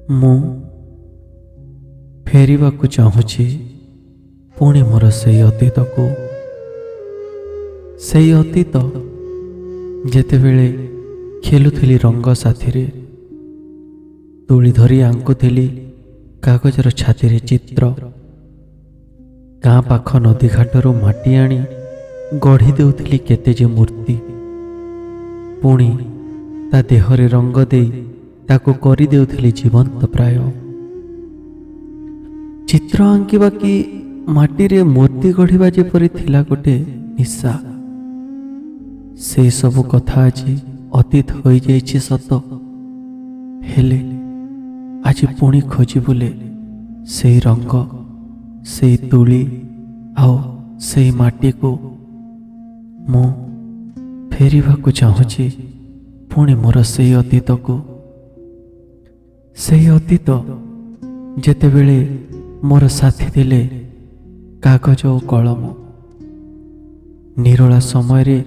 ମୁଁ ଫେରିବାକୁ ଚାହୁଁଛି ପୁଣି ମୋର ସେଇ ଅତୀତକୁ। ସେଇ ଅତୀତ ଯେତେବେଳେ ଖେଲୁଥିଲି ରଙ୍ଗ ସାଥିରେ, ତୁଳି ଧରି ଆଙ୍କୁଥିଲି କାଗଜର ଛାତିରେ ଚିତ୍ର, ଗାଁ ପାଖ ନଦୀଘାଟରୁ ମାଟି ଆଣି ଗଢ଼ି ଦେଉଥିଲି କେତେ ଯେ ମୂର୍ତ୍ତି, ପୁଣି ତା ଦେହରେ ରଙ୍ଗ ଦେଇ ତାକୁ କରିଦେଉଥିଲି ଜୀବନ୍ତ ପ୍ରାୟ। ଚିତ୍ର ଆଙ୍କିବା କି ମାଟିରେ ମୂର୍ତ୍ତି ଗଢ଼ିବା ଯେପରି ଥିଲା ଗୋଟେ ନିଶା। ସେଇ ସବୁ କଥା ଆଜି ଅତୀତ ହୋଇଯାଇଛି ସତ, ହେଲେ ଆଜି ପୁଣି ଖୋଜି ବୁଲେ ସେଇ ରଙ୍ଗ, ସେଇ ତୁଳି ଆଉ ସେଇ ମାଟିକୁ। ମୁଁ ଫେରିବାକୁ ଚାହୁଁଛି ପୁଣି ମୋର ସେଇ ଅତୀତକୁ। ସେଇ ଅତୀତ ଯେତେବେଳେ ମୋର ସାଥୀ ଥିଲେ କାଗଜ ଓ କଳମ, ନିରୋଳା ସମୟରେ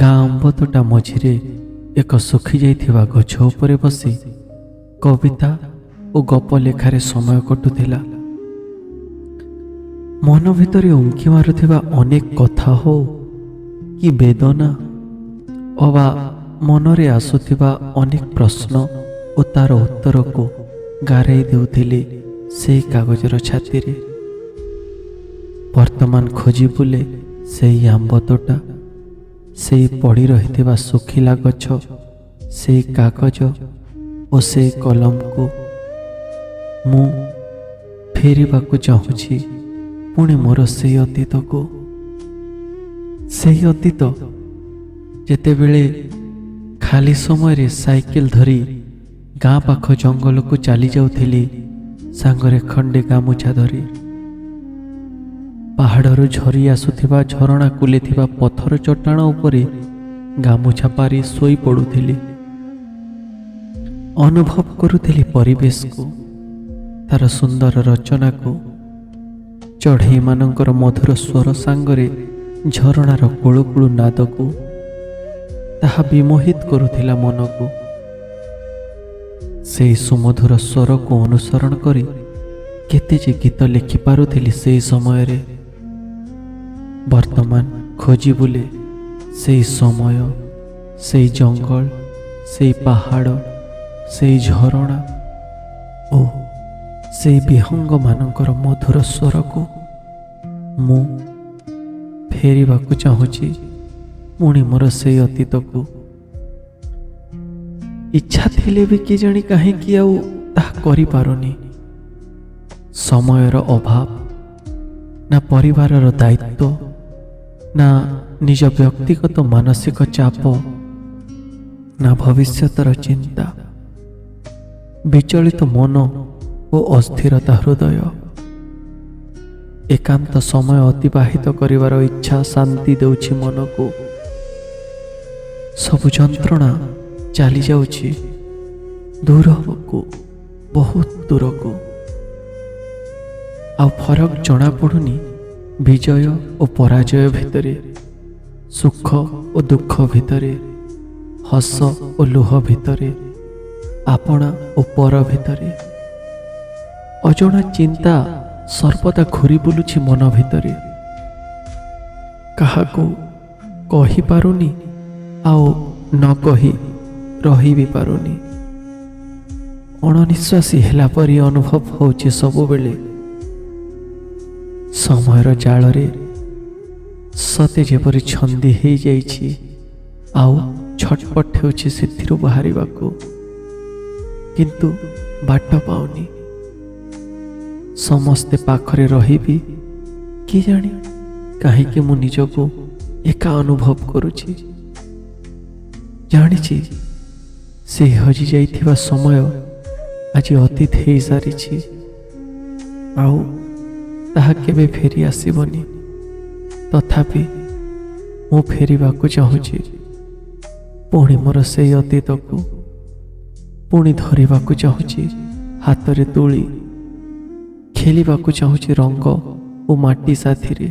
ଗାଁ ଅମ୍ବତୋଟା ମଝିରେ ଏକ ଶୁଖିଯାଇଥିବା ଗଛ ଉପରେ ବସି କବିତା ଓ ଗପ ଲେଖାରେ ସମୟ କଟୁଥିଲା। ମନ ଭିତରେ ଉଙ୍କି ମାରୁଥିବା ଅନେକ କଥା ହଉ କି ବେଦନା ଅବା ମନରେ ଆସୁଥିବା ଅନେକ ପ୍ରଶ୍ନ ଓ ତାର ଉତ୍ତରକୁ ଗାରେଇ ଦେଉଥିଲି ସେଇ କାଗଜର ଛାତିରେ। ବର୍ତ୍ତମାନ ଖୋଜି ବୁଲେ ସେଇ ଆମ୍ବ ତୋଟା, ସେଇ ପଡ଼ି ରହିଥିବା ଶୁଖିଲା ଗଛ, ସେଇ କାଗଜ ଓ ସେଇ କଲମକୁ। ମୁଁ ଫେରିବାକୁ ଚାହୁଁଛି ପୁଣି ମୋର ସେଇ ଅତୀତକୁ। ସେଇ ଅତୀତ ଯେତେବେଳେ ଖାଲି ସମୟରେ ସାଇକେଲ ଧରି ଗାଁ ପାଖ ଜଙ୍ଗଲକୁ ଚାଲି ଯାଉଥିଲି ସାଙ୍ଗରେ ଖଣ୍ଡେ ଗାମୁଛା ଧରି। ପାହାଡ଼ରୁ ଝରି ଆସୁଥିବା ଝରଣା କୁଲିଥିବା ପଥର ଚଟାଣ ଉପରେ ଗାମୁଛା ପାରି ଶୋଇ ପଡ଼ୁଥିଲି। ଅନୁଭବ କରୁଥିଲି ପରିବେଶକୁ, ତାର ସୁନ୍ଦର ରଚନାକୁ, ଚଢ଼େଇମାନଙ୍କର ମଧୁର ସ୍ୱର ସାଙ୍ଗରେ ଝରଣାର କୁଳୁ କୁଳୁ ନାଦକୁ। ତାହା ବିମୋହିତ କରୁଥିଲା ମନକୁ। ସେଇ ସୁମଧୁର ସ୍ୱରକୁ ଅନୁସରଣ କରି କେତେ ଯେ ଗୀତ ଲେଖିପାରୁଥିଲି ସେଇ ସମୟରେ। ବର୍ତ୍ତମାନ ଖୋଜି ବୁଲେ ସେଇ ସମୟ, ସେଇ ଜଙ୍ଗଲ, ସେଇ ପାହାଡ଼, ସେଇ ଝରଣା ଓ ସେଇ ବିହଙ୍ଗମାନଙ୍କର ମଧୁର ସ୍ୱରକୁ। ମୁଁ ଫେରିବାକୁ ଚାହୁଁଛି ପୁଣି ମୋର ସେଇ ଅତୀତକୁ। ଇଚ୍ଛା ଥିଲେ ବି କେଜାଣି କାହିଁକି ଆଉ ତାହା କରିପାରୁନି। ସମୟର ଅଭାବ, ନା ପରିବାରର ଦାୟିତ୍ୱ, ନା ନିଜ ବ୍ୟକ୍ତିଗତ ମାନସିକ ଚାପ, ନା ଭବିଷ୍ୟତର ଚିନ୍ତା, ବିଚଳିତ ମନ ଓ ଅସ୍ଥିରତା ହୃଦୟ। ଏକାନ୍ତ ସମୟ ଅତିବାହିତ କରିବାର ଇଚ୍ଛା ଶାନ୍ତି ଦେଉଛି ମନକୁ। ସବୁ ଯନ୍ତ୍ରଣା ଚାଲି ଯାଉଛି ଦୂରକୁ, ବହୁତ ଦୂରକୁ। ଆଉ ଫରକ ଜଣାପଡ଼ୁନି ବିଜୟ ଓ ପରାଜୟ ଭିତରେ, ସୁଖ ଓ ଦୁଃଖ ଭିତରେ, ହସ ଓ ଲୁହ ଭିତରେ, ଆପଣା ଓ ପର ଭିତରେ। ଅଜଣା ଚିନ୍ତା ସର୍ବଦା ଘୁରି ବୁଲୁଛି ମନ ଭିତରେ। କାହାକୁ କହିପାରୁନି ଆଉ ନ କହି ରହି ବି ପାରୁନି। ଅଣନିଶ୍ୱାସୀ ହେଲା ପରି ଅନୁଭବ ହେଉଛି ସବୁବେଳେ। ସମୟର ଜାଳରେ ସତେ ଯେପରି ଛନ୍ଦି ହେଇଯାଇଛି ଆଉ ଛଟପଟ ହେଉଛି ସେଥିରୁ ବାହାରିବାକୁ, କିନ୍ତୁ ବାଟ ପାଉନି। ସମସ୍ତେ ପାଖରେ ରହିବି କେଜାଣି କାହିଁକି ମୁଁ ନିଜକୁ ଏକା ଅନୁଭବ କରୁଛି। ଜାଣିଛି ସେହି ହଜି ଯାଇଥିବା ସମୟ ଆଜି ଅତୀତ ହେଇସାରିଛି, ଆଉ ତାହା କେବେ ଫେରି ଆସିବନି। ତଥାପି ମୁଁ ଫେରିବାକୁ ଚାହୁଁଛି ପୁଣି ମୋର ସେଇ ଅତୀତକୁ। ପୁଣି ଧରିବାକୁ ଚାହୁଁଛି ହାତରେ ତୁଳି, ଖେଳିବାକୁ ଚାହୁଁଛି ରଙ୍ଗ ଓ ମାଟି ସାଥିରେ,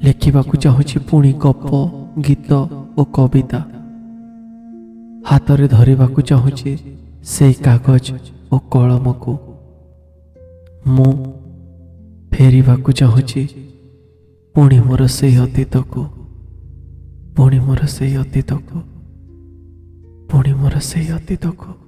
ଲେଖିବାକୁ ଚାହୁଁଛି ପୁଣି ଗପ, ଗୀତ ଓ କବିତା। ହାତରେ ଧରିବାକୁ ଚାହୁଁଛି ସେଇ କାଗଜ ଓ ଓ କଳମକୁ ମୁଁ ଫେରିବାକୁ ଚାହୁଁଛି, ପୁଣି ମୋର ସେଇ ଅତୀତକୁ, ପୁଣି ମୋର ସେଇ ଅତୀତକୁ, ପୁଣି ମୋର ସେଇ ଅତୀତକୁ।